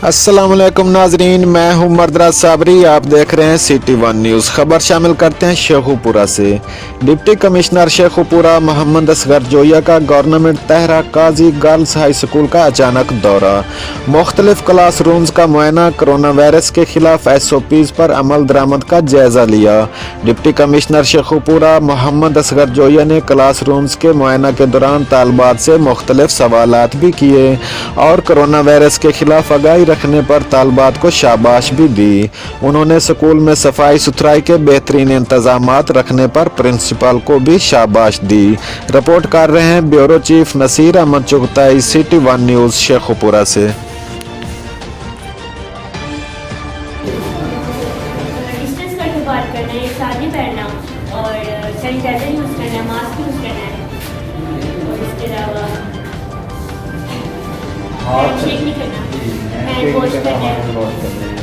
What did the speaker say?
अस्सलामुअलैकुम नाजरीन, मैं हूं मर्दरा साबरी। आप देख रहे हैं सिटी वन न्यूज़। खबर शामिल करते हैं शेखुपुरा से। डिप्टी कमिश्नर शेखुपुरा मोहम्मद असगर जोया का गवर्नमेंट तहरा काजी गर्ल्स हाई स्कूल का अचानक दौरा। मुख्तलिफ क्लासरूम्स का मुआयना, कोरोना वायरस के खिलाफ SOPs पर अमल दरामद का जायजा लिया। डिप्टी कमिश्नर शेखुपुरा मोहम्मद असगर जोया ने क्लासरूम्स के मुआयना के दौरान तालबात से मुख्तलिफ सवालात भी किए और कोरोना वायरस के खिलाफ आगाही रखने पर तालबात को शाबाश भी दी। उन्होंने स्कूल में सफाई सुथराई के बेहतरीन इंतजामात रखने पर प्रिंसिपल को भी शाबाश दी। रिपोर्ट कर रहे हैं bureau chief Naseer Ahmad Chughtai, city one news Sheikhupura से। डिस्टेंस करके बात करना है, साथ पहनना और सैनिटाइजर यूज़ करना है, मास्क यूज़ करना है और इसके अलावा हैंडशेक नहीं करना, हैंड वॉश करना है।